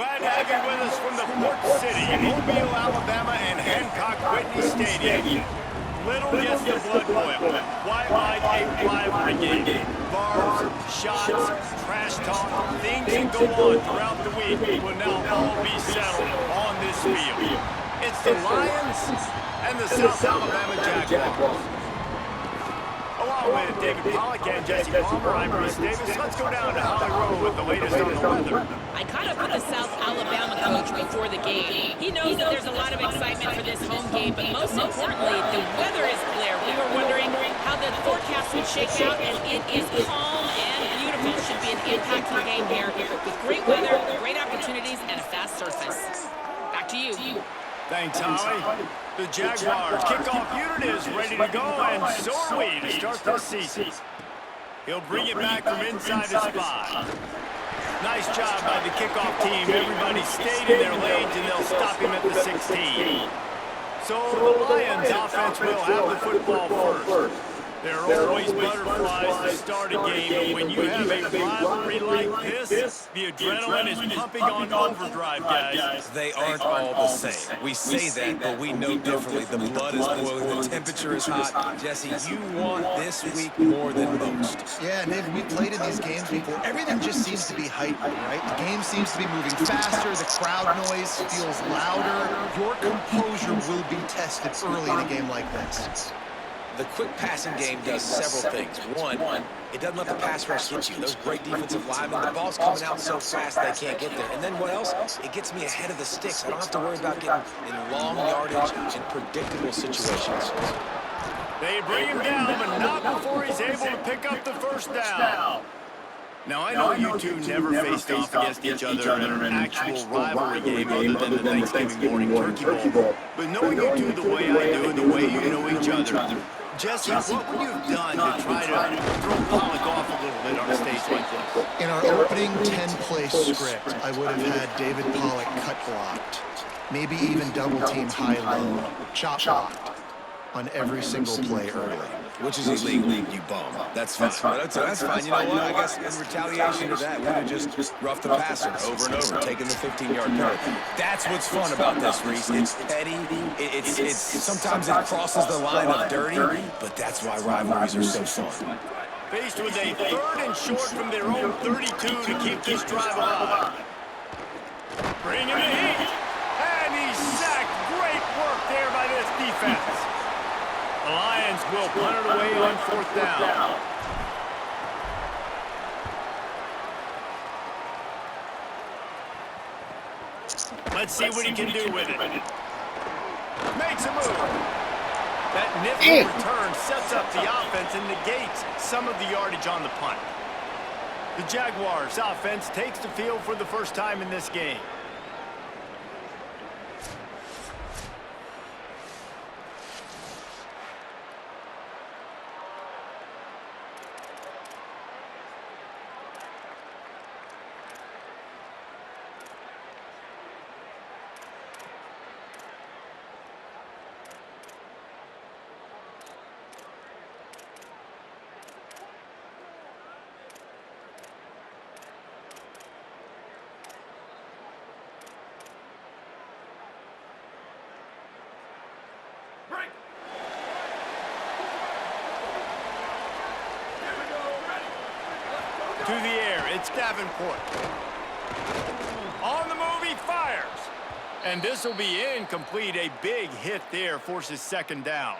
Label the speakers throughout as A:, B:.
A: Glad to have you with us from the Port City, Mobile, Alabama, and Hancock Whitney Stadium. Little gets the blood boiling. Quite like a rivalry game. Barbs, shots, trash talk, things that go on throughout the week will now all be settled on this field. It's the Lions and the South Alabama Jaguars. Along with David Pollack and Jesse Palmer, I'm Reese Davis. Let's go down to Holly Rowe with the latest on the weather.
B: I caught up with the South Alabama coach before the game. He knows that there's a lot of excitement for this home game, but most importantly, the weather is clear. We were wondering how the forecast would shake out, and it is calm and beautiful. Should be an impactful game here with great weather, great opportunities, and a fast surface. Back to you.
A: Thanks, Holly. The Jaguars kickoff unit is ready to go, and so are we to start this season. He'll bring it back from inside the spot. Nice job by the kickoff team. Everybody stayed in their lanes, and they'll stop him at the 16. So the Lions offense will have the football first. There are always butterflies to start a game, but when you have a rivalry like this, the adrenaline is pumping on overdrive, guys.
C: They aren't all the same. We say that, but we know differently. The blood is boiling, the temperature is hot. Jesse, you want this week more than most.
D: Yeah, David, we played in these games before. Everything just seems to be heightened, right? The game seems to be moving faster. The crowd noise feels louder. Your composure will be tested early in a game like this.
C: The quick passing game does several things. One, it doesn't let the pass rush hit you. Those great defensive linemen, the ball's coming out so fast they can't get there. And then what else? It gets me ahead of the sticks. I don't have to worry about getting in long yardage and predictable situations.
A: They bring him down, but not before he's able to pick up the first down. Now, I know you two never faced off against each other in an actual rivalry game other than the Thanksgiving morning Turkey Bowl. But knowing you two the way I do and the way you know each other, Jesse, what would you have done to try to throw Pollack off a little bit on a stage like this?
D: In our opening 10-play script, I would have had David Pollack cut blocked, maybe even double-team high-low, chop blocked on every single play early.
C: Which is illegal, you bum. That's fine. That's fine. You know what? I guess in retaliation to that, we would just rough the passer over and over, taking the 15-yard penalty. That's what's fun about this, Reese. It's petty. It's sometimes it crosses the line of dirty, but that's why rivalries are so fun.
A: Faced with a 3rd and short from their own 32 to keep this drive alive. Bring him the heat. And he's sacked. Great work there by this defense. The Lions will punt it away on 4th down. Let's see what he can do with it. Makes a move. That nifty return sets up the offense and negates some of the yardage on the punt. The Jaguars offense takes the field for the first time in this game. To the air, it's Davenport. On the move, he fires. And this will be incomplete. A big hit there forces 2nd down.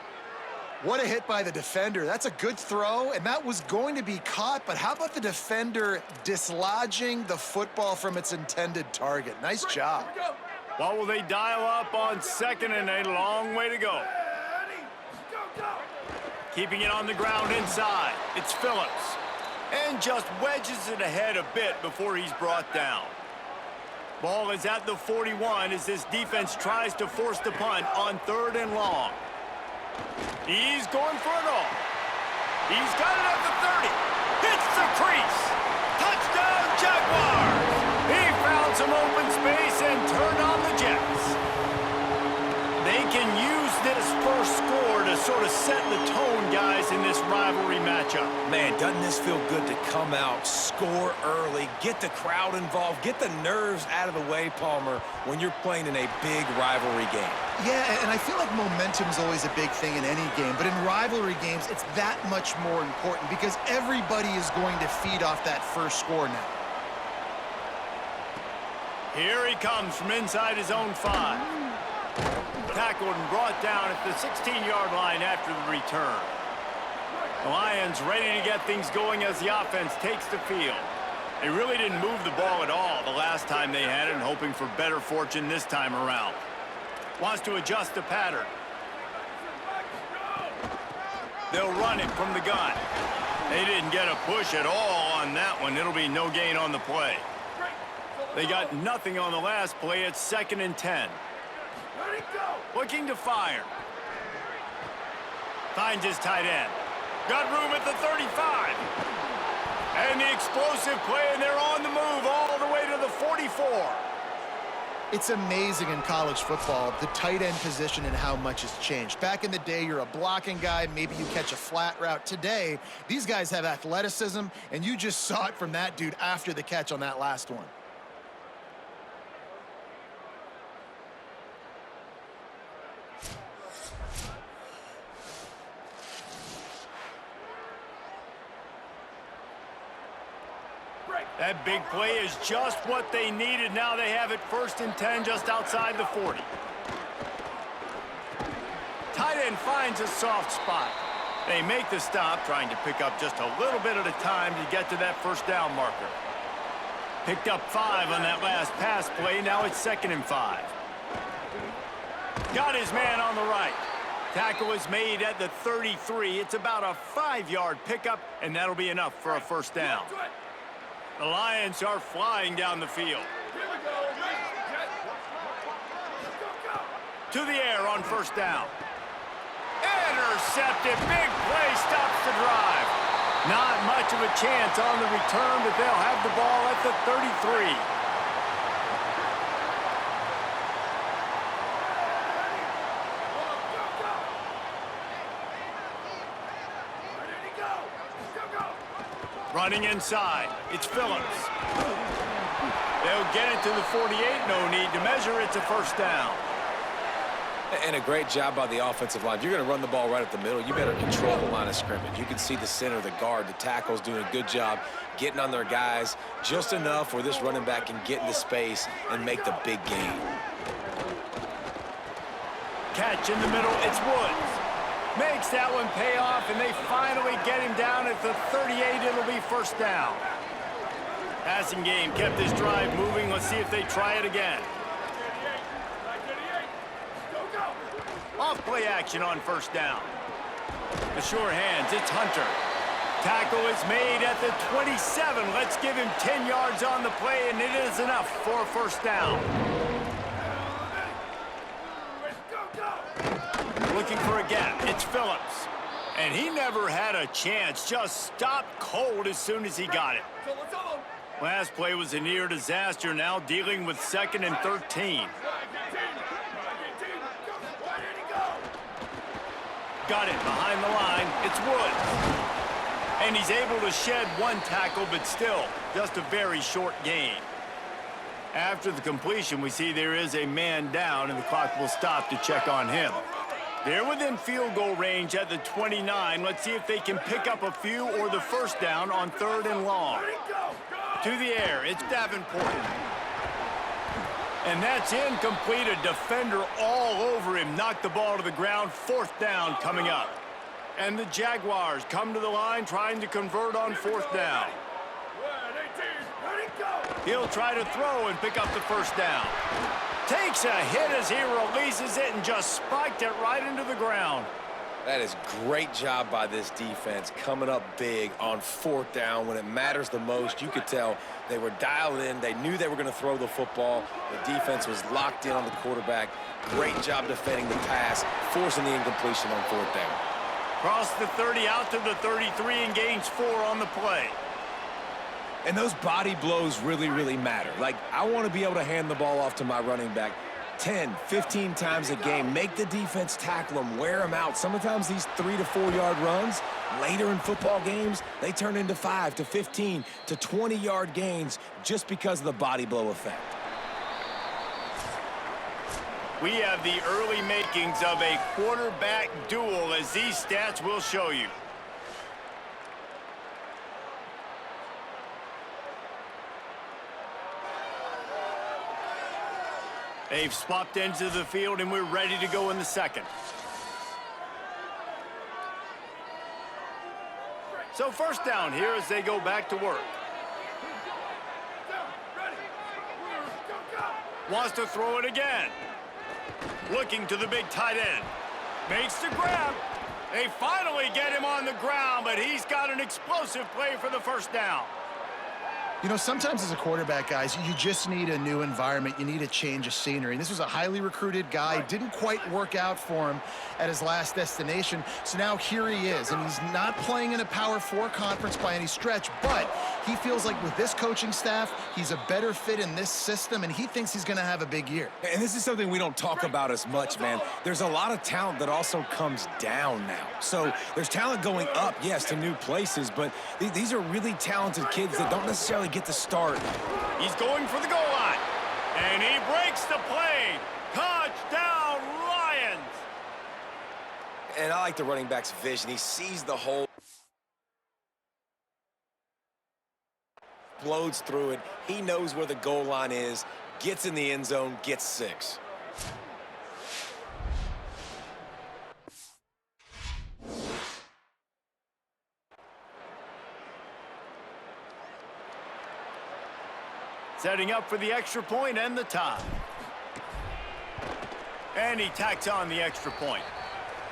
D: What a hit by the defender. That's a good throw, and that was going to be caught, but how about the defender dislodging the football from its intended target? Nice job.
A: What will they dial up on 2nd and a long way to go? Keeping it on the ground inside. It's Phillips. And just wedges it ahead a bit before he's brought down. Ball is at the 41 as this defense tries to force the punt on 3rd and long. He's going for it all. He's got it at the 30. Hits the crease. Touchdown, Jaguars. He found some open space and turned on the Jets. They can use this first score to sort of set the tone, guys, in this rivalry matchup.
C: Man, doesn't this feel good to come out, score early, get the crowd involved, get the nerves out of the way, Palmer, when you're playing in a big rivalry game?
D: Yeah, and I feel like momentum's always a big thing in any game, but in rivalry games, it's that much more important because everybody is going to feed off that first score now.
A: Here he comes from inside his own 5. Tackled and brought down at the 16-yard line after the return. The Lions ready to get things going as the offense takes the field. They really didn't move the ball at all the last time they had it, and hoping for better fortune this time around. Wants to adjust the pattern. They'll run it from the gun. They didn't get a push at all on that one. It'll be no gain on the play. They got nothing on the last play. It's 2nd and 10. Looking to fire. Finds his tight end. Got room at the 35. And the explosive play, and they're on the move all the way to the 44.
D: It's amazing in college football, the tight end position and how much has changed. Back in the day, you're a blocking guy, maybe you catch a flat route. Today, these guys have athleticism, and you just saw it from that dude after the catch on that last one.
A: That big play is just what they needed. Now they have it 1st and 10 just outside the 40. Tight end finds a soft spot. They make the stop, trying to pick up just a little bit at a time to get to that 1st down marker. Picked up 5 on that last pass play. Now it's 2nd and 5. Got his man on the right. Tackle is made at the 33. It's about a 5-yard pickup, and that'll be enough for a 1st down. The Lions are flying down the field. To the air on 1st down. Intercepted. Big play stops the drive. Not much of a chance on the return, but they'll have the ball at the 33. Running inside, it's Phillips. They'll get it to the 48, no need to measure, it's a 1st down.
C: And a great job by the offensive line. If you're going to run the ball right up the middle, you better control the line of scrimmage. You can see the center, the guard, the tackles doing a good job getting on their guys just enough where this running back can get into space and make the big gain.
A: Catch in the middle, it's Woods. Makes that one pay off, and they finally get him down at the 38. It'll be 1st down. Passing game kept this drive moving. Let's see if they try it again. Off play action on 1st down. The sure hands, it's Hunter. Tackle is made at the 27. Let's give him 10 yards on the play, and it is enough for a 1st down. Looking for a gap, it's Phillips. And he never had a chance, just stopped cold as soon as he got it. Last play was a near disaster, now dealing with 2nd and 13. Got it behind the line, it's Woods. And he's able to shed 1 tackle, but still, just a very short gain. After the completion, we see there is a man down, and the clock will stop to check on him. They're within field goal range at the 29. Let's see if they can pick up a few or the 1st down on 3rd and long. To the air, it's Davenport. And that's incomplete. A defender all over him. Knocked the ball to the ground. 4th down coming up. And the Jaguars come to the line trying to convert on 4th down. He'll try to throw and pick up the 1st down. Takes a hit as he releases it and just spiked it right into the ground.
C: That is great job by this defense, coming up big on 4th down when it matters the most. You could tell they were dialed in. They knew they were going to throw the football. The defense was locked in on the quarterback. Great job defending the pass, forcing the incompletion on 4th down.
A: Cross the 30 out to the 33 and gains 4 on the play.
C: And those body blows really, really matter. Like, I want to be able to hand the ball off to my running back 10, 15 times a game. Make the defense tackle them, wear them out. Sometimes these 3 to 4 yard runs, later in football games, they turn into 5 to 15 to 20 yard gains just because of the body blow effect.
A: We have the early makings of a quarterback duel, as these stats will show you. They've swapped ends of the field, and we're ready to go in the second. So first down here as they go back to work. Wants to throw it again. Looking to the big tight end. Makes the grab. They finally get him on the ground, but he's got an explosive play for the first down.
D: You know, sometimes as a quarterback, guys, you just need a new environment. You need a change of scenery. And this was a highly recruited guy. Didn't quite work out for him at his last destination. So now here he is. And he's not playing in a Power 4 conference by any stretch, but he feels like with this coaching staff, he's a better fit in this system, and he thinks he's going to have a big year.
C: And this is something we don't talk about as much, man. There's a lot of talent that also comes down now. So there's talent going up, yes, to new places, but these are really talented kids that don't necessarily get to start.
A: He's going for the goal line, and he breaks the play. Touchdown, Lions!
C: And I like the running back's vision. He sees the hole, blows through it. He knows where the goal line is, gets in the end zone, gets 6.
A: Setting up for the extra point and the tie. And he tacks on the extra point.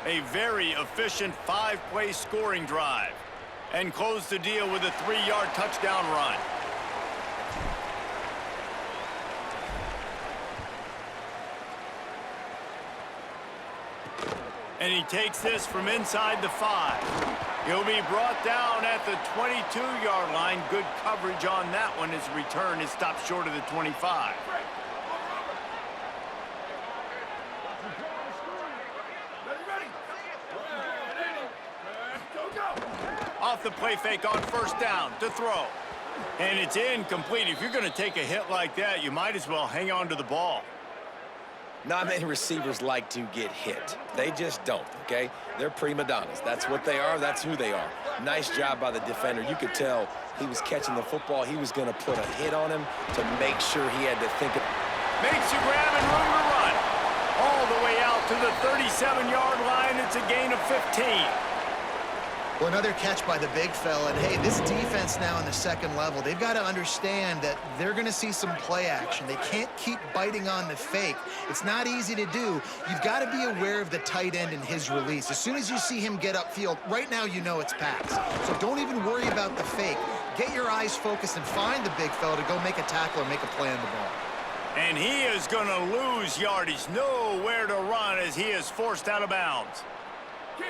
A: A very efficient 5-play scoring drive. And close the deal with a 3-yard touchdown run. And he takes this from inside the 5. He'll be brought down at the 22-yard line. Good coverage on that one. His return is stopped short of the 25. Off the play fake on first down to throw. And it's incomplete. If you're going to take a hit like that, you might as well hang on to the ball.
C: Not many receivers like to get hit. They just don't, okay? They're prima donnas. That's what they are. That's who they are. Nice job by the defender. You could tell he was catching the football. He was going to put a hit on him to make sure he had to think of.
A: Makes the grab and room to run. All the way out to the 37-yard line. It's a gain of 15.
D: Well, another catch by the big fella. And, hey, this defense now in the second level, they've got to understand that they're going to see some play action. They can't keep biting on the fake. It's not easy to do. You've got to be aware of the tight end and his release. As soon as you see him get upfield, right now you know it's pass. So don't even worry about the fake. Get your eyes focused and find the big fella to go make a tackle or make a play on the ball.
A: And he is going to lose yardage. Nowhere to run as he is forced out of bounds.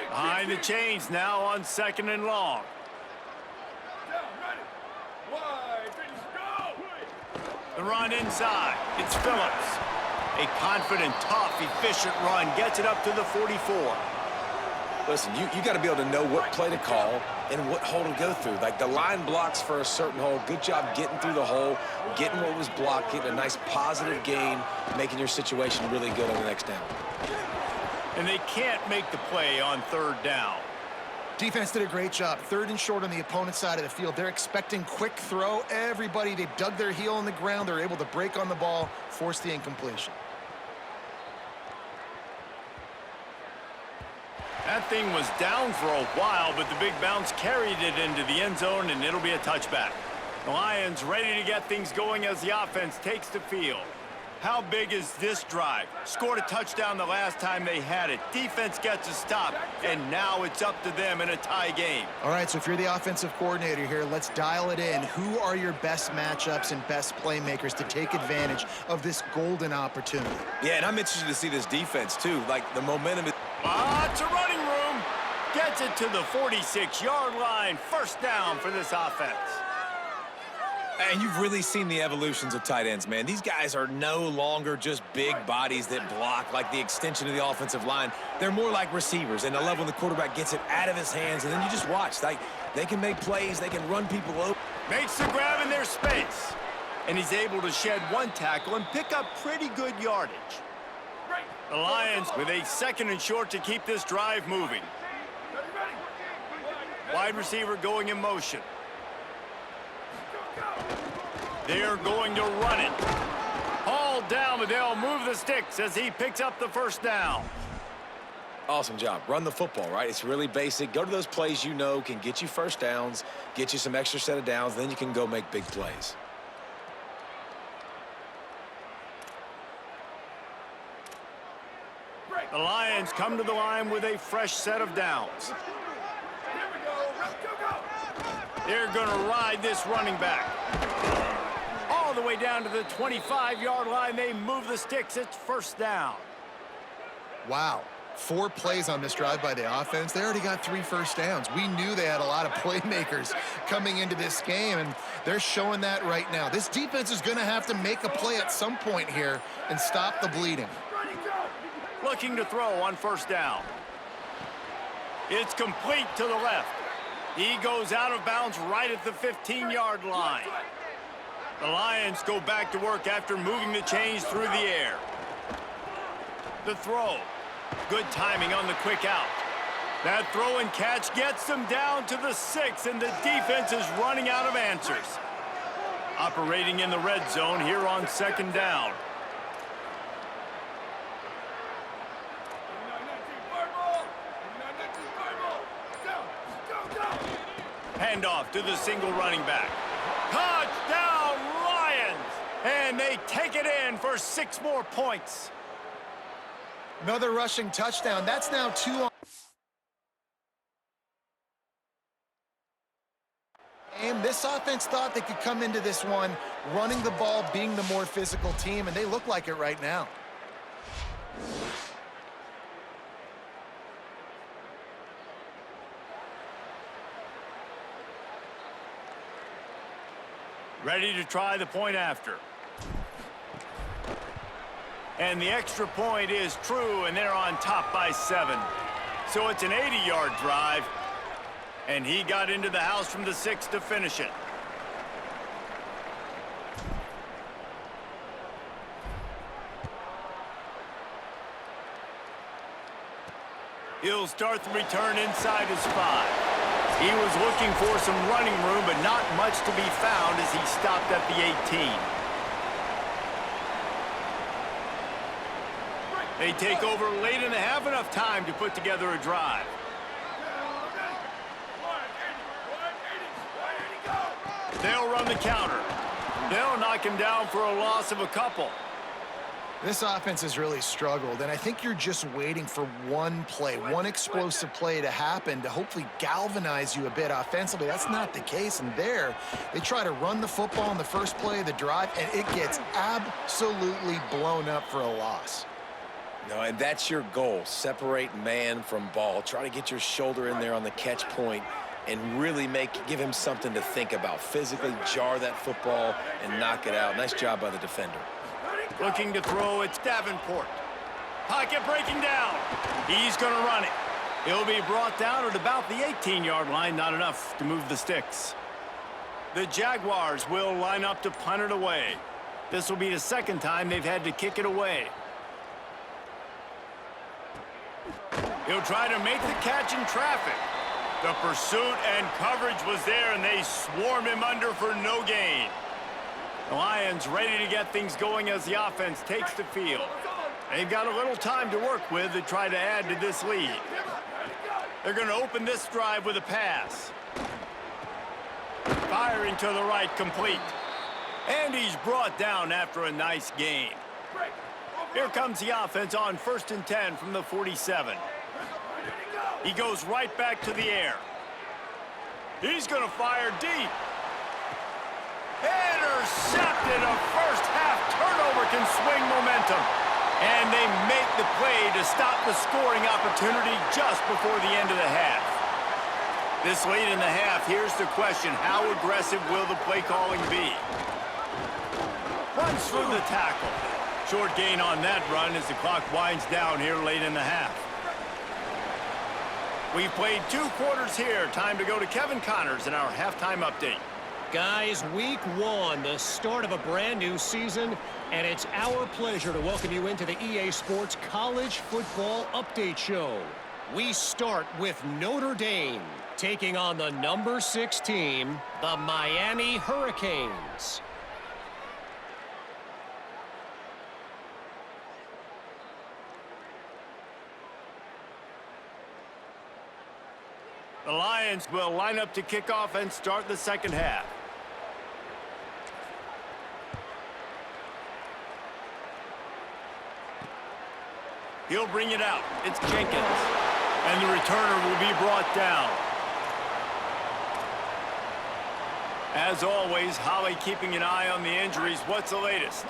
A: Behind the chains now on 2nd and long. The run inside. It's Phillips. A confident, tough, efficient run. Gets it up to the 44.
C: Listen, you got to be able to know what play to call and what hole to go through. Like the line blocks for a certain hole. Good job getting through the hole, getting what was blocked, getting a nice positive gain, making your situation really good on the next down.
A: And they can't make the play on 3rd down.
D: Defense did a great job. 3rd and short on the opponent's side of the field. They're expecting quick throw. Everybody, they dug their heel in the ground. They're able to break on the ball, force the incompletion.
A: That thing was down for a while, but the big bounce carried it into the end zone, and it'll be a touchback. The Lions ready to get things going as the offense takes the field. How big is this drive? Scored a touchdown the last time they had it. Defense gets a stop, and now it's up to them in a tie game.
D: All right, so if you're the offensive coordinator here, let's dial it in. Who are your best matchups and best playmakers to take advantage of this golden opportunity?
C: Yeah, and I'm interested to see this defense, too. Like, the momentum is...
A: Lots of running room. Gets it to the 46-yard line. First down for this offense.
C: And you've really seen the evolutions of tight ends, man. These guys are no longer just big bodies that block like the extension of the offensive line. They're more like receivers, and I love when the quarterback gets it out of his hands, and then you just watch. Like, they can make plays. They can run people over.
A: Makes the grab in their space. And he's able to shed one tackle and pick up pretty good yardage. The Lions with a 2nd and short to keep this drive moving. Wide receiver going in motion. They're going to run it. Hauled down, but they'll move the sticks as he picks up the first down.
C: Awesome job. Run the football, right? It's really basic. Go to those plays you know can get you first downs, get you some extra set of downs, then you can go make big plays.
A: The Lions come to the line with a fresh set of downs. They're going to ride this running back. All the way down to the 25-yard line. They move the sticks. It's first down.
D: Wow. 4 plays on this drive by the offense. They already got 3 first downs. We knew they had a lot of playmakers coming into this game, and they're showing that right now. This defense is going to have to make a play at some point here and stop the bleeding.
A: Looking to throw on first down. It's complete to the left. He goes out of bounds right at the 15-yard line. The Lions go back to work after moving the chains through the air. The throw. Good timing on the quick out. That throw and catch gets them down to the 6, and the defense is running out of answers. Operating in the red zone here on 2nd down. Handoff to the single running back. Touchdown, Lions! And they take it in for 6 more points.
D: Another rushing touchdown. That's now 2 on game. This offense thought they could come into this one running the ball, being the more physical team, and they look like it right now.
A: Ready to try the point after. And the extra point is true, and they're on top by 7. So it's an 80-yard drive, and he got into the house from the 6 to finish it. He'll start the return inside his 5. He was looking for some running room, but not much to be found as he stopped at the 18. They take over late in the half, enough time to put together a drive. They'll run the counter. They'll knock him down for a loss of a couple.
D: This offense has really struggled, and I think you're just waiting for one play, one explosive play to happen to hopefully galvanize you a bit offensively. That's not the case, and there, they try to run the football in the first play of the drive, and it gets absolutely blown up for a loss.
C: No, and that's your goal. Separate man from ball. Try to get your shoulder in there on the catch point and really give him something to think about. Physically jar that football and knock it out. Nice job by the defender.
A: Looking to throw, it's Davenport. Pocket breaking down. He's going to run it. He'll be brought down at about the 18-yard line, not enough to move the sticks. The Jaguars will line up to punt it away. This will be the 2nd time they've had to kick it away. He'll try to make the catch in traffic. The pursuit and coverage was there, and they swarm him under for no gain. The Lions ready to get things going as the offense takes the field. They've got a little time to work with to try to add to this lead. They're going to open this drive with a pass. Firing to the right, complete. And he's brought down after a nice gain. Here comes the offense on 1st and 10 from the 47. He goes right back to the air. He's going to fire deep. Intercepted. A first-half turnover can swing momentum. And they make the play to stop the scoring opportunity just before the end of the half. This late in the half, here's the question. How aggressive will the play calling be? Runs through the tackle. Short gain on that run as the clock winds down here late in the half. We've played 2 quarters here. Time to go to Kevin Connors in our halftime update.
E: Guys, week 1, the start of a brand new season, and it's our pleasure to welcome you into the EA Sports College Football Update Show. We start with Notre Dame, taking on the number 6 team, the Miami Hurricanes.
A: The Lions will line up to kick off and start the second half. He'll bring it out. It's Jenkins. And the returner will be brought down. As always, Holly keeping an eye on the injuries. What's the latest?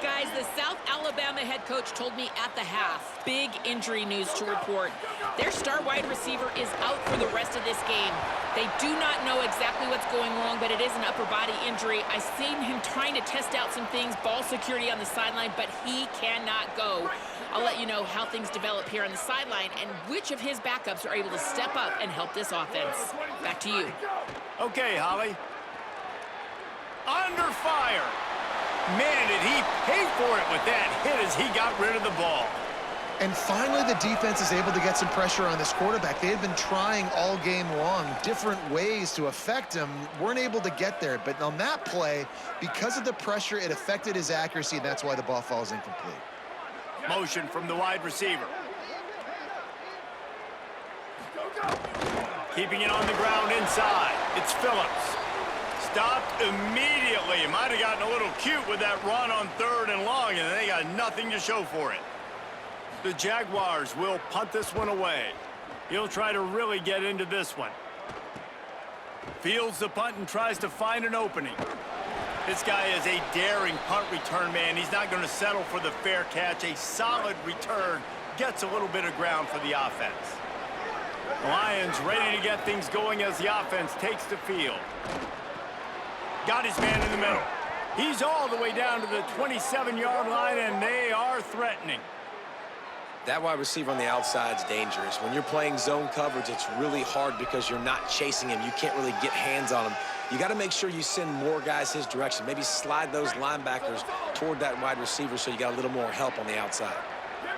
B: Guys, the South Alabama head coach told me at the half, big injury news to report. Their star wide receiver is out for the rest of this game. They do not know exactly what's going wrong, but it is an upper body injury. I've seen him trying to test out some things, ball security on the sideline, but he cannot go. I'll let you know how things develop here on the sideline and which of his backups are able to step up and help this offense. Back to you.
A: Okay, Holly. Under fire. Man, did he pay for it with that hit as he got rid of the ball.
D: And finally, the defense is able to get some pressure on this quarterback. They had been trying all game long, different ways to affect him, weren't able to get there. But on that play, because of the pressure, it affected his accuracy, and that's why the ball falls incomplete.
A: Motion from the wide receiver. Keeping it on the ground inside. It's Phillips. Stopped immediately. Might have gotten a little cute with that run on 3rd and long, and they got nothing to show for it. The Jaguars will punt this one away. He'll try to really get into this one. Fields the punt and tries to find an opening. This guy is a daring punt return man. He's not going to settle for the fair catch. A solid return gets a little bit of ground for the offense. The Lions ready to get things going as the offense takes the field. Got his man in the middle. He's all the way down to the 27-yard line, and they are threatening.
C: That wide receiver on the outside is dangerous. When you're playing zone coverage, it's really hard because you're not chasing him. You can't really get hands on him. You got to make sure you send more guys his direction. Maybe slide those linebackers toward that wide receiver so you got a little more help on the outside.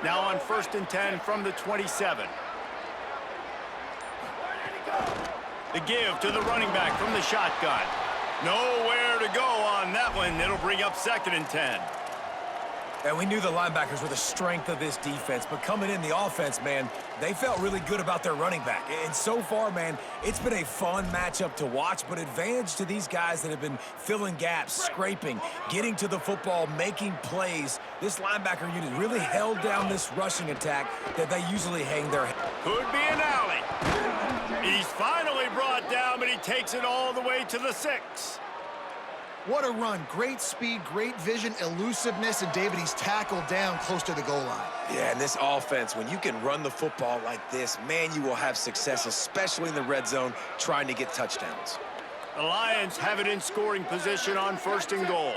A: Now on 1st and 10 from the 27. The give to the running back from the shotgun. Nowhere to go on that one. It'll bring up 2nd and 10.
C: And we knew the linebackers were the strength of this defense, but coming in the offense, man, they felt really good about their running back. And so far, man, it's been a fun matchup to watch, but advantage to these guys that have been filling gaps, scraping, getting to the football, making plays. This linebacker unit really held down this rushing attack that they usually hang their head.
A: Could be an alley. He's finally brought down, but he takes it all the way to the 6.
D: What a run. Great speed, great vision, elusiveness, and David, he's tackled down close to the goal line.
C: Yeah, and this offense, when you can run the football like this, man, you will have success, especially in the red zone, trying to get touchdowns.
A: The Lions have it in scoring position on 1st and goal.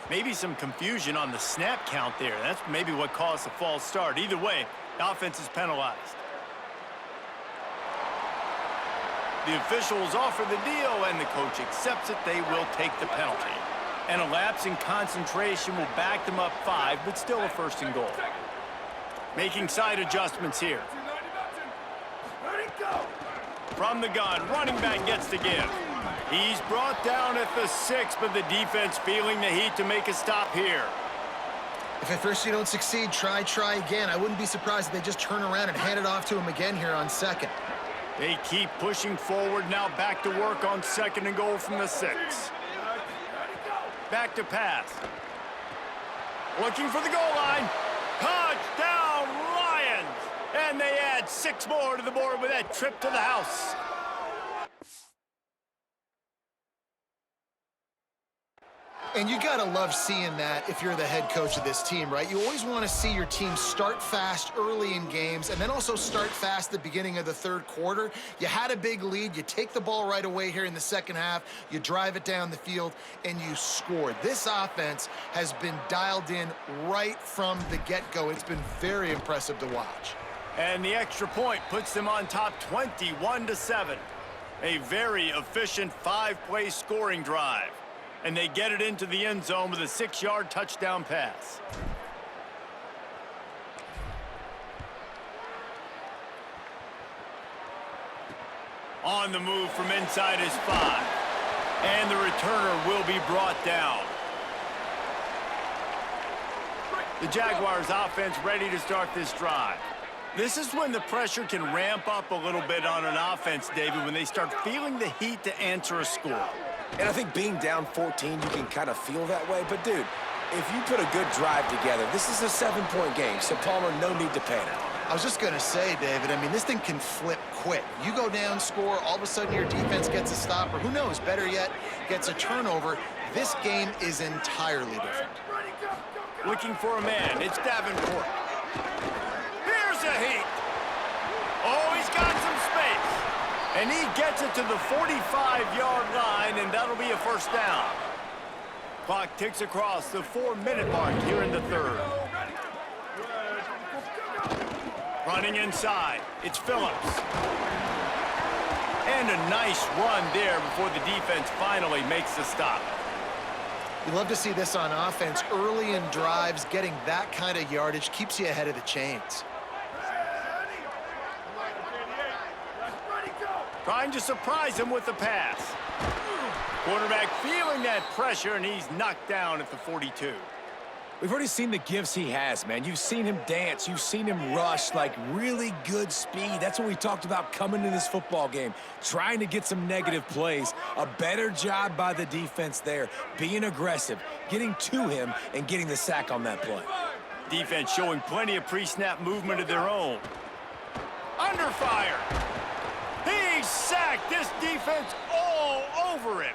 A: Maybe some confusion on the snap count there. That's maybe what caused the false start. Either way, the offense is penalized. The officials offer the deal, and the coach accepts it. They will take the penalty. And a lapse in concentration will back them up 5, but still a 1st and goal. Making side adjustments here. From the gun, running back gets the give. He's brought down at the 6, but the defense feeling the heat to make a stop here.
D: If at first you don't succeed, try again. I wouldn't be surprised if they just turn around and hand it off to him again here on 2nd.
A: They keep pushing forward, now back to work on 2nd and goal from the 6. Back to pass. Looking for the goal line. Touchdown, Lions! And they add 6 more to the board with that trip to the house.
D: And you got to love seeing that if you're the head coach of this team, right? You always want to see your team start fast early in games and then also start fast at the beginning of the third quarter. You had a big lead. You take the ball right away here in the second half. You drive it down the field, and you score. This offense has been dialed in right from the get-go. It's been very impressive to watch.
A: And the extra point puts them on top 21-7. A very efficient 5-play scoring drive. And they get it into the end zone with a 6-yard touchdown pass. On the move from inside his 5. And the returner will be brought down. The Jaguars offense ready to start this drive. This is when the pressure can ramp up a little bit on an offense, David, when they start feeling the heat to answer a score.
C: And I think being down 14, you can kind of feel that way. But, dude, if you put a good drive together, this is a 7-point game, so Palmer, no need to panic.
D: I was just going to say, David, I mean, this thing can flip quick. You go down, score, all of a sudden your defense gets a stop, or who knows, better yet, gets a turnover. This game is entirely different.
A: Looking for a man, it's Davenport. Here's a heat. Oh, he's got some space. And he gets it to the 45-yard line, and that'll be a first down. Clock ticks across the 4-minute mark here in the third. Running inside, it's Phillips. And a nice run there before the defense finally makes the stop.
D: You love to see this on offense. Early in drives, getting that kind of yardage keeps you ahead of the chains.
A: Trying to surprise him with the pass. Quarterback feeling that pressure, and he's knocked down at the 42.
C: We've already seen the gifts he has, man. You've seen him dance. You've seen him rush, like really good speed. That's what we talked about coming to this football game, trying to get some negative plays. A better job by the defense there, being aggressive, getting to him, and getting the sack on that play.
A: Defense showing plenty of pre-snap movement of their own. Under fire. He's sacked. This defense all over him.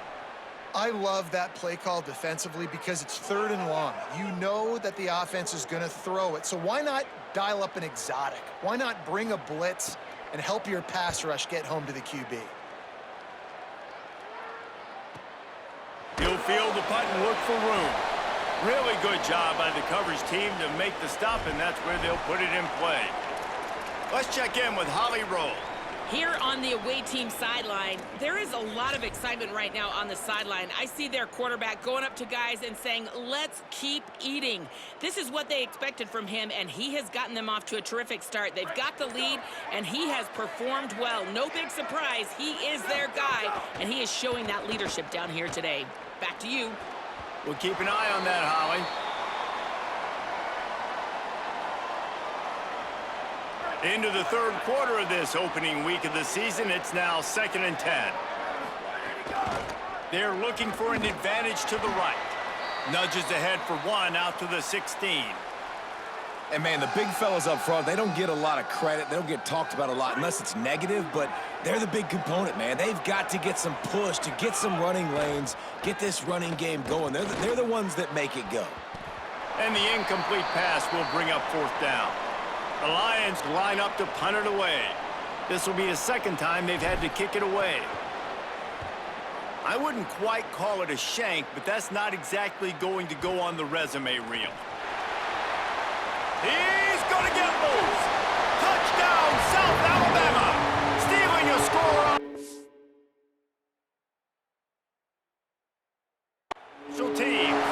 D: I love that play call defensively because it's 3rd and long. You know that the offense is going to throw it, so why not dial up an exotic? Why not bring a blitz and help your pass rush get home to the QB?
A: He'll field the punt and look for room. Really good job by the coverage team to make the stop, and that's where they'll put it in play. Let's check in with Holly Rowe.
B: Here on the away team sideline, there is a lot of excitement right now on the sideline. I see their quarterback going up to guys and saying, let's keep eating. This is what they expected from him, and he has gotten them off to a terrific start. They've got the lead, and he has performed well. No big surprise. He is their guy, and he is showing that leadership down here today. Back to you.
A: We'll keep an eye on that, Holly. Into the third quarter of this opening week of the season, it's now 2nd and 10. They're looking for an advantage to the right. Nudges ahead for 1 out to the 16.
C: And, man, the big fellas up front, they don't get a lot of credit. They don't get talked about a lot unless it's negative, but they're the big component, man. They've got to get some push, to get some running lanes, get this running game going. They're the ones that make it go.
A: And the incomplete pass will bring up 4th down. The Lions line up to punt it away. This will be the 2nd time they've had to kick it away. I wouldn't quite call it a shank, but that's not exactly going to go on the resume reel. He's going to get loose. Touchdown, South Alabama. Stealing a score. Special teams.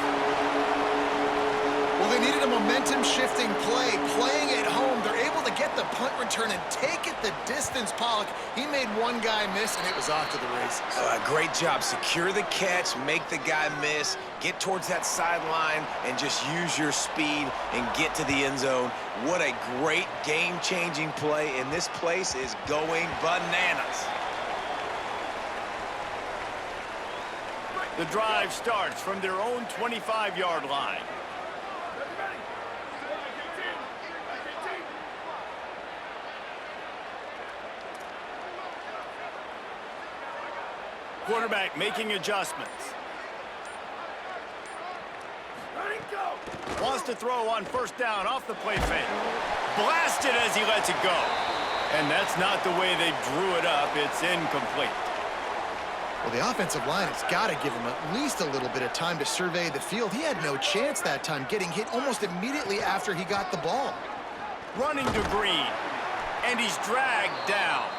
D: Well, they needed a momentum-shifting play, playing at home. They're able to get the punt return and take it the distance. Pollock, he made one guy miss, and it was off to the races.
C: Great job. Secure the catch, make the guy miss, get towards that sideline, and just use your speed and get to the end zone. What a great game-changing play, and this place is going bananas.
A: The drive starts from their own 25-yard line. Quarterback making adjustments. Wants to throw on first down off the play fake. Blasted as he lets it go. And that's not the way they drew it up. It's incomplete.
D: Well, the offensive line has got to give him at least a little bit of time to survey the field. He had no chance that time, getting hit almost immediately after he got the ball.
A: Running to Green, and he's dragged down.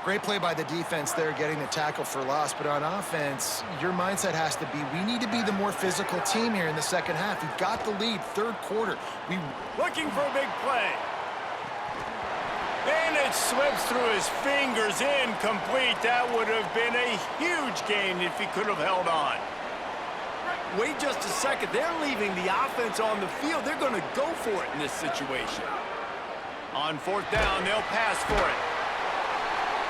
D: Great play by the defense there, getting the tackle for loss. But on offense, your mindset has to be, we need to be the more physical team here in the second half. We've got the lead, third quarter.
A: Looking for a big play. And it slips through his fingers, incomplete. That would have been a huge gain if he could have held on. Wait just a second. They're leaving the offense on the field. They're going to go for it in this situation. On fourth down, they'll pass for it.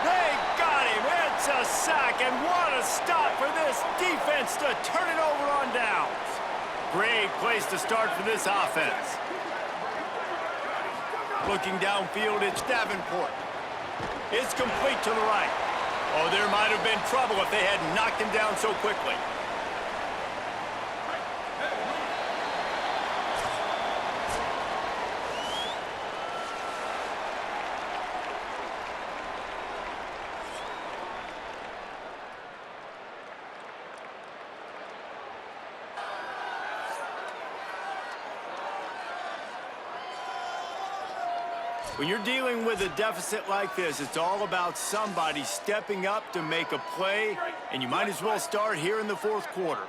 A: They got him. It's a sack, and what a stop for this defense to turn it over on downs. Great place to start for this offense. Looking downfield, it's Davenport. It's complete to the right. Oh, there might have been trouble if they hadn't knocked him down so quickly. When you're dealing with a deficit like this, it's all about somebody stepping up to make a play, and you might as well start here in the fourth quarter.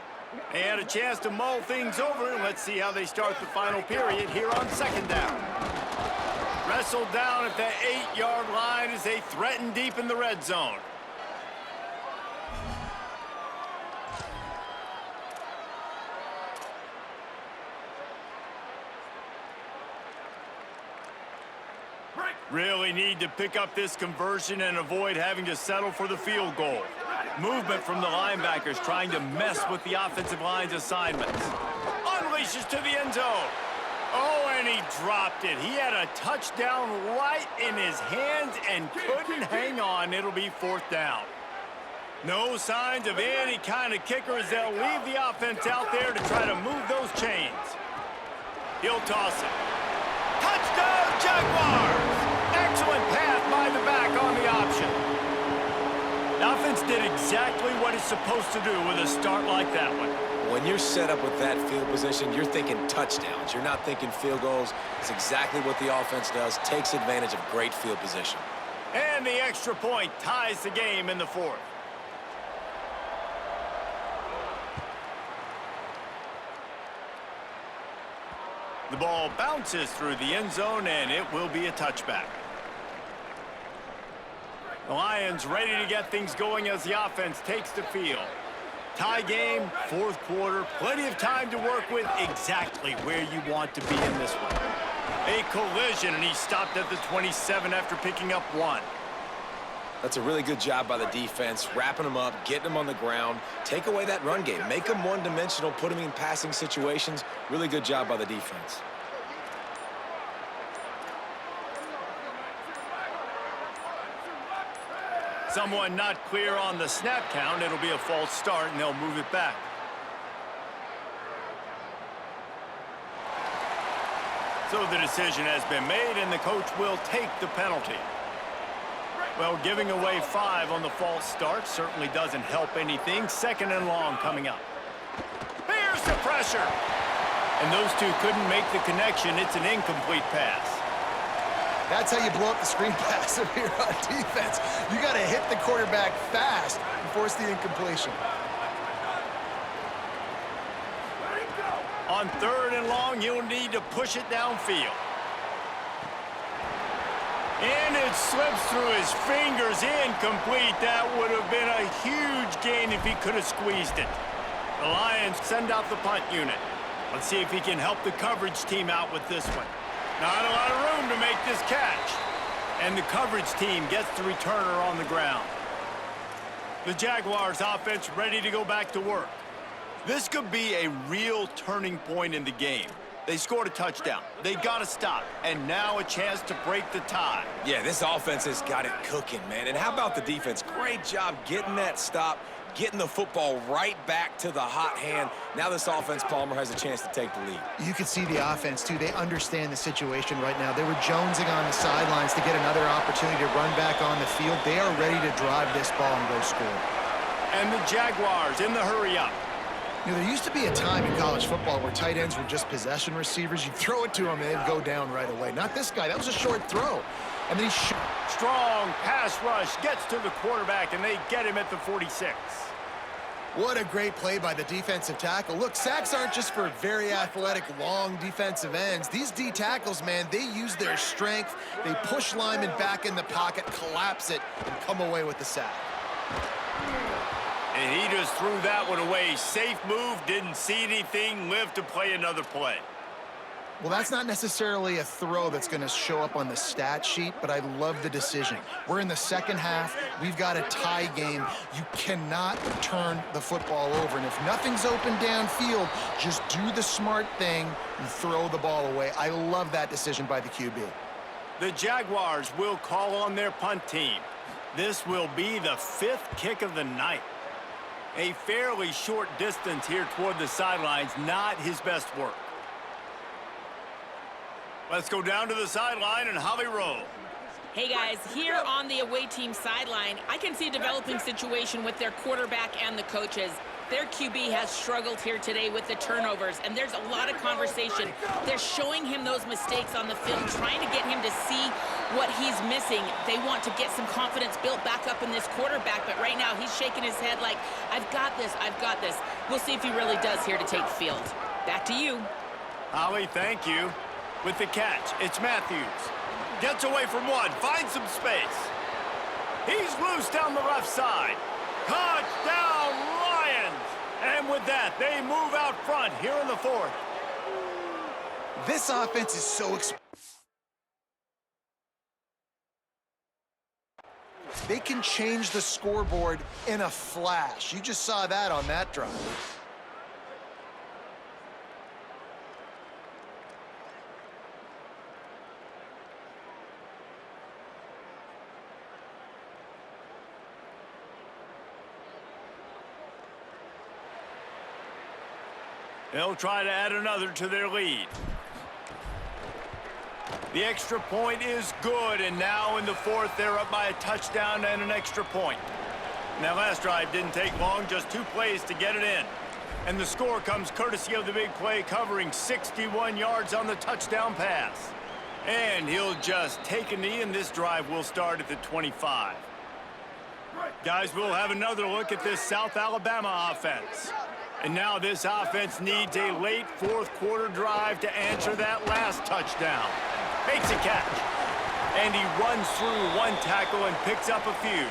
A: They had a chance to mull things over, and let's see how they start the final period here on second down. Wrestled down at the 8-yard line as they threaten deep in the red zone. Really need to pick up this conversion and avoid having to settle for the field goal. Movement from the linebackers trying to mess with the offensive line's assignments. Unleashes to the end zone. Oh, and he dropped it. He had a touchdown right in his hands and couldn't hang on. It'll be fourth down. No signs of any kind of kicker as they'll leave the offense out there to try to move those chains. He'll toss it. Touchdown, Jaguars! Excellent pass by the back on the option. The offense did exactly what it's supposed to do with a start like that one.
C: When you're set up with that field position, you're thinking touchdowns. You're not thinking field goals. It's exactly what the offense does. Takes advantage of great field position.
A: And the extra point ties the game in the fourth. The ball bounces through the end zone, and it will be a touchback. The Lions ready to get things going as the offense takes the field. Tie game, fourth quarter, plenty of time to work with, exactly where you want to be in this one. A collision, and he stopped at the 27 after picking up one.
C: That's a really good job by the defense, wrapping them up, getting them on the ground. Take away that run game. Make them one-dimensional, put them in passing situations. Really good job by the defense.
A: Someone not clear on the snap count. It'll be a false start, and they'll move it back. So the decision has been made, and the coach will take the penalty. Well, giving away 5 on the false start certainly doesn't help anything. Second and long coming up. Here's the pressure. And those two couldn't make the connection. It's an incomplete pass.
D: That's how you blow up the screen pass if you're on defense. You got to hit the quarterback fast and force the incompletion.
A: On third and long, you'll need to push it downfield. And it slips through his fingers, incomplete. That would have been a huge gain if he could have squeezed it. The Lions send out the punt unit. Let's see if he can help the coverage team out with this one. Not a lot of room to make this catch. And the coverage team gets the returner on the ground. The Jaguars offense ready to go back to work. This could be a real turning point in the game. They scored a touchdown. They got to stop. And now a chance to break the tie.
C: Yeah, this offense has got it cooking, man. And how about the defense? Great job getting that stop, getting the football right back to the hot hand. Now this offense, Palmer, has a chance to take the lead.
D: You can see the offense, too. They understand the situation right now. They were jonesing on the sidelines to get another opportunity to run back on the field. They are ready to drive this ball and go score.
A: And the Jaguars in the hurry-up.
D: You know, there used to be a time in college football where tight ends were just possession receivers. You'd throw it to them, and they'd go down right away. Not this guy. That was a short throw. And then
A: Strong pass rush gets to the quarterback, and they get him at the 46.
D: What a great play by the defensive tackle. Look, sacks aren't just for very athletic, long defensive ends. These D tackles, man, they use their strength. They push linemen back in the pocket, collapse it, and come away with the sack.
A: And he just threw that one away. Safe move, didn't see anything, lived to play another play.
D: Well, that's not necessarily a throw that's going to show up on the stat sheet, but I love the decision. We're in the second half. We've got a tie game. You cannot turn the football over. And if nothing's open downfield, just do the smart thing and throw the ball away. I love that decision by the QB.
A: The Jaguars will call on their punt team. This will be the 5th kick of the night. A fairly short distance here toward the sidelines, not his best work. Let's go down to the sideline and Holly Rowe.
B: Hey guys, here on the away team sideline, I can see a developing situation with their quarterback and the coaches. Their QB has struggled here today with the turnovers, and there's a lot of conversation. They're showing him those mistakes on the film, trying to get him to see what he's missing. They want to get some confidence built back up in this quarterback, but right now he's shaking his head like, I've got this, I've got this. We'll see if he really does here to take the field. Back to you.
A: Holly, thank you. With the catch, it's Matthews. Gets away from one, finds some space. He's loose down the left side. Touchdown, Lions! And with that, they move out front here in the 4th.
D: This offense is so they can change the scoreboard in a flash. You just saw that on that drive.
A: They'll try to add another to their lead. The extra point is good, and now in the 4th, they're up by a touchdown and an extra point. Now, last drive didn't take long, just 2 plays to get it in. And the score comes courtesy of the big play, covering 61 yards on the touchdown pass. And he'll just take a knee, and this drive will start at the 25. Guys, we'll have another look at this South Alabama offense. And now this offense needs a late 4th quarter drive to answer that last touchdown. Makes a catch. And he runs through 1 tackle and picks up a few.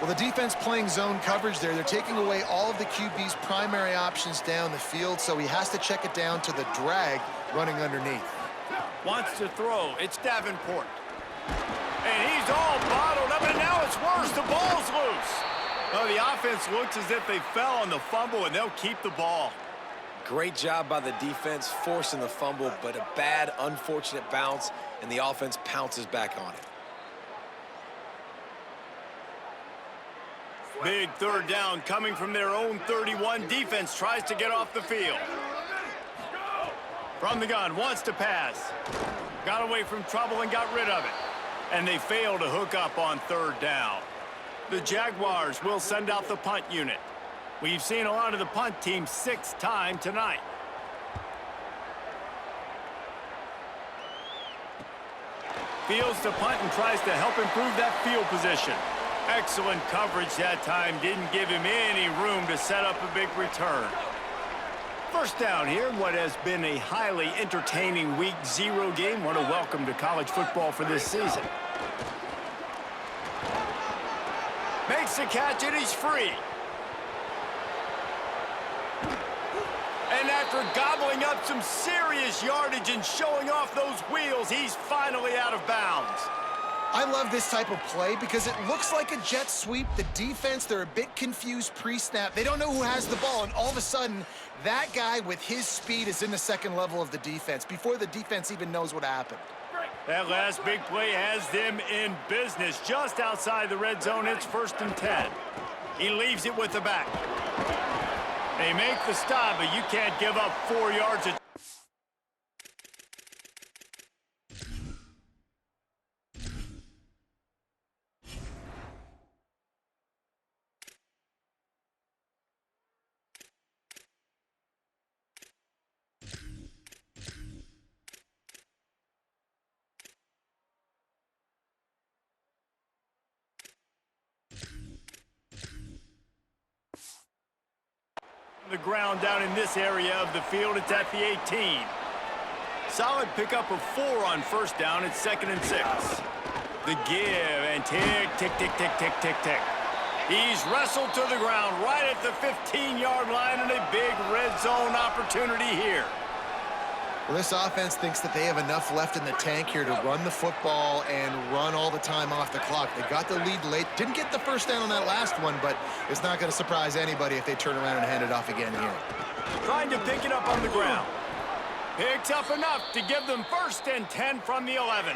D: Well, the defense playing zone coverage there. They're taking away all of the QB's primary options down the field, so he has to check it down to the drag running underneath.
A: Wants to throw. It's Davenport. And he's all bottled up, and now it's worse. The ball's loose. Oh, the offense looks as if they fell on the fumble, and they'll keep the ball.
C: Great job by the defense forcing the fumble, but a bad, unfortunate bounce, and the offense pounces back on it.
A: Big 3rd down coming from their own 31. Defense tries to get off the field. From the gun, wants to pass. Got away from trouble and got rid of it. And they fail to hook up on 3rd down. The Jaguars will send out the punt unit. We've seen a lot of the punt team 6th time tonight. Fields to punt and tries to help improve that field position. Excellent coverage that time. Didn't give him any room to set up a big return. 1st down here in what has been a highly entertaining Week 0 game. What a welcome to college football for this season. Makes the catch, and he's free. And after gobbling up some serious yardage and showing off those wheels, he's finally out of bounds.
D: I love this type of play because it looks like a jet sweep. The defense, they're a bit confused pre-snap. They don't know who has the ball, and all of a sudden, that guy with his speed is in the 2nd level of the defense before the defense even knows what happened.
A: That last big play has them in business. Just outside the red zone, it's 1st and 10. He leaves it with the back. They make the stop, but you can't give up 4 yards. The ground down in this area of the field. It's at the 18. Solid pickup of 4 on first down. It's 2nd and 6. The give and tick, tick, tick, tick, tick, tick, tick. He's wrestled to the ground right at the 15-yard line, and a big red zone opportunity here.
D: Well, this offense thinks that they have enough left in the tank here to run the football and run all the time off the clock. They got the lead late. Didn't get the first down on that last one, but it's not going to surprise anybody if they turn around and hand it off again here.
A: Trying to pick it up on the ground. Picks up enough to give them 1st and 10 from the 11.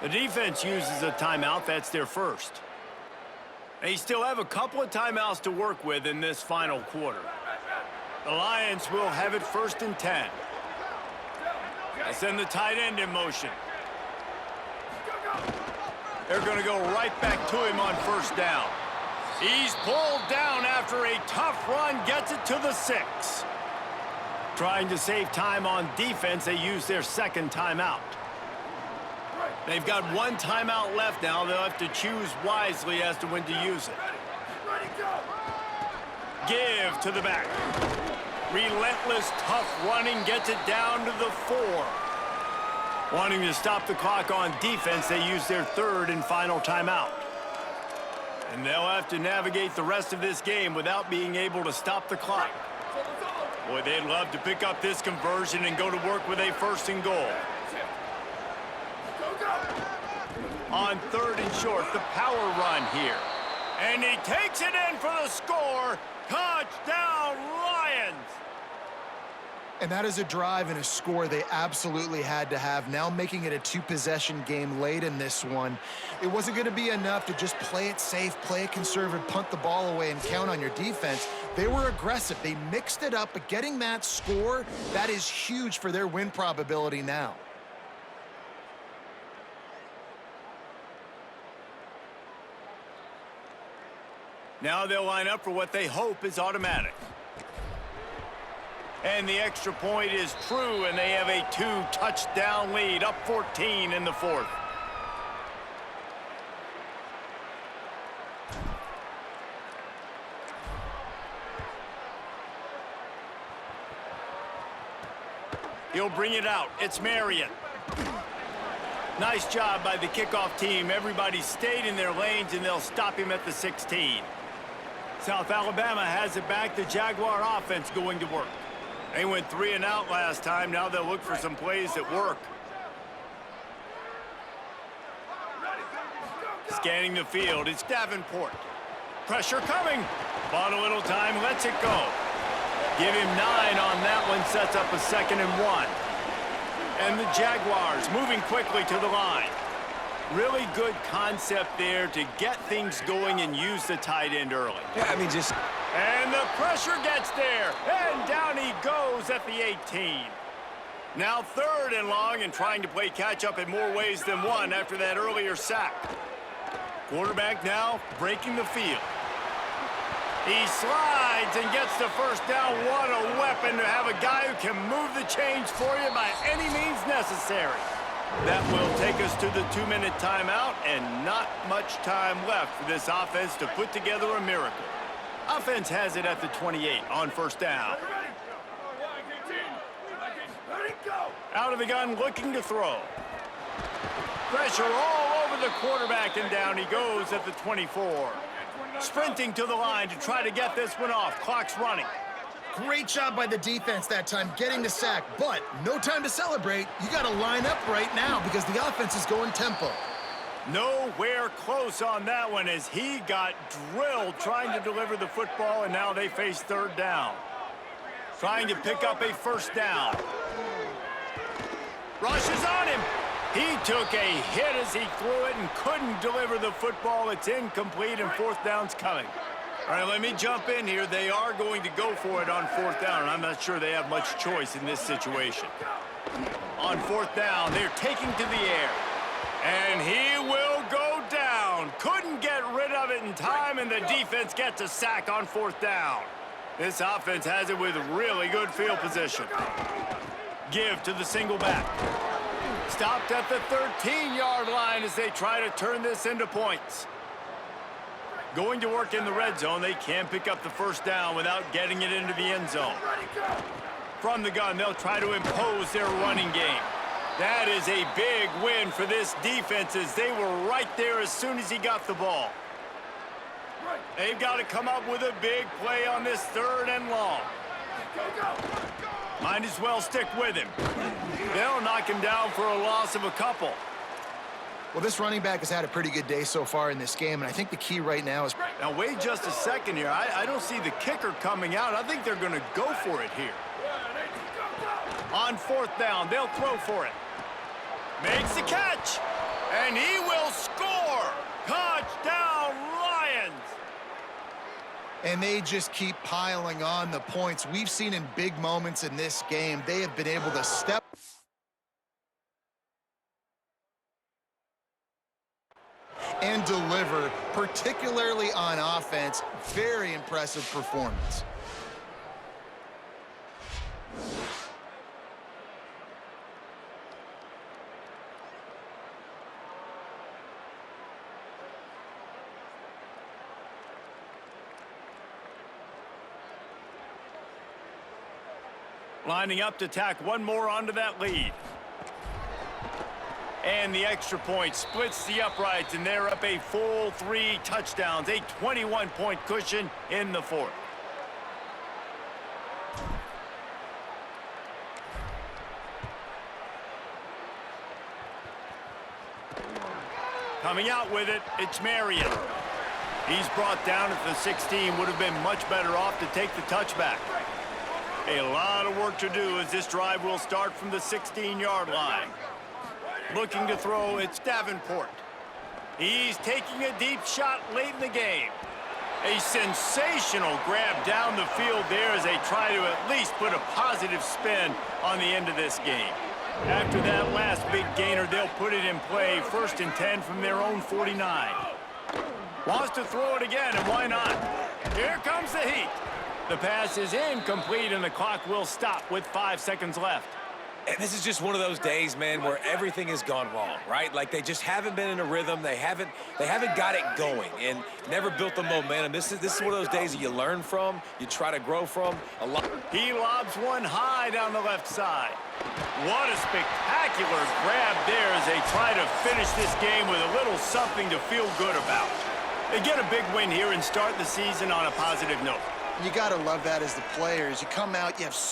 A: The defense uses a timeout. That's their first. They still have a couple of timeouts to work with in this final quarter. The Lions will have it 1st and 10. They send the tight end in motion. They're going to go right back to him on first down. He's pulled down after a tough run, gets it to the 6. Trying to save time on defense, they use their 2nd timeout. They've got 1 timeout left now. They'll have to choose wisely as to when to use it. Give to the back. Relentless, tough running, gets it down to the 4. Wanting to stop the clock on defense, they use their 3rd and final timeout. And they'll have to navigate the rest of this game without being able to stop the clock. Boy, they'd love to pick up this conversion and go to work with a 1st and goal. On 3rd and short, the power run here. And he takes it in for the score. Touchdown, Lions!
D: And that is a drive and a score they absolutely had to have. Now making it a 2-possession game late in this one. It wasn't going to be enough to just play it safe, play it conservative, punt the ball away, and count on your defense. They were aggressive. They mixed it up, but getting that score, that is huge for their win probability now.
A: Now they'll line up for what they hope is automatic. And the extra point is true, and they have a 2-touchdown lead, up 14 in the 4th. He'll bring it out. It's Marion. Nice job by the kickoff team. Everybody stayed in their lanes, and they'll stop him at the 16. South Alabama has it back. The Jaguar offense going to work. They went 3 and out last time. Now they'll look for some plays that work. Scanning the field, it's Davenport. Pressure coming. Bought a little time, lets it go. Give him 9 on that one, sets up a 2nd and 1. And the Jaguars moving quickly to the line. Really good concept there to get things going and use the tight end early.
C: Yeah, I mean, just...
A: And the pressure gets there, and down he goes at the 18. Now 3rd and long, and trying to play catch-up in more ways than one after that earlier sack. Quarterback now breaking the field. He slides and gets the first down. What a weapon to have a guy who can move the chains for you by any means necessary. That will take us to the 2-minute timeout, and not much time left for this offense to put together a miracle. Offense has it at the 28 on first down. Out of the gun, looking to throw. Pressure all over the quarterback, and down he goes at the 24. Sprinting to the line to try to get this one off. Clock's running.
D: Great job by the defense that time, getting the sack, but no time to celebrate. You got to line up right now because the offense is going tempo.
A: Nowhere close on that one as he got drilled trying to deliver the football, and now they face 3rd down. Trying to pick up a first down. Rush is on him. He took a hit as he threw it and couldn't deliver the football. It's incomplete, and 4th down's coming. All right, let me jump in here. They are going to go for it on 4th down, and I'm not sure they have much choice in this situation. On 4th down, they're taking to the air. And he will go down. Couldn't get rid of it in time, and the defense gets a sack on 4th down. This offense has it with really good field position. Give to the single back. Stopped at the 13-yard line as they try to turn this into points. Going to work in the red zone, they can pick up the 1st down without getting it into the end zone. From the gun, they'll try to impose their running game. That is a big win for this defense as they were right there as soon as he got the ball. They've got to come up with a big play on this 3rd and long. Might as well stick with him. They'll knock him down for a loss of a couple.
D: Well, this running back has had a pretty good day so far in this game, and I think the key right now is...
A: Now, wait just a second here. I don't see the kicker coming out. I think they're going to go for it here. On 4th down, they'll throw for it. Makes the catch, and he will score. Touchdown, Lions.
D: And they just keep piling on the points. We've seen in big moments in this game, they have been able to step and deliver, particularly on offense. Very impressive performance.
A: Lining up to tack one more onto that lead. And the extra point splits the uprights, and they're up a full 3 touchdowns, a 21-point cushion in the 4th. Coming out with it, it's Marion. He's brought down at the 16, would have been much better off to take the touchback. A lot of work to do as this drive will start from the 16-yard line. Looking to throw, it's Davenport. He's taking a deep shot late in the game. A sensational grab down the field there as they try to at least put a positive spin on the end of this game. After that last big gainer, they'll put it in play, 1st and 10 from their own 49. Wants to throw it again, and why not? Here comes the heat. The pass is incomplete, and the clock will stop with 5 seconds left.
C: And this is just one of those days, man, where everything has gone wrong, right? Like they just haven't been in a rhythm. They haven't got it going and never built the momentum. This is one of those days that you learn from, you try to grow from.
A: He lobs one high down the left side. What a spectacular grab there as they try to finish this game with a little something to feel good about. They get a big win here and start the season on a positive note.
D: You got to love that as the players. You come out, you have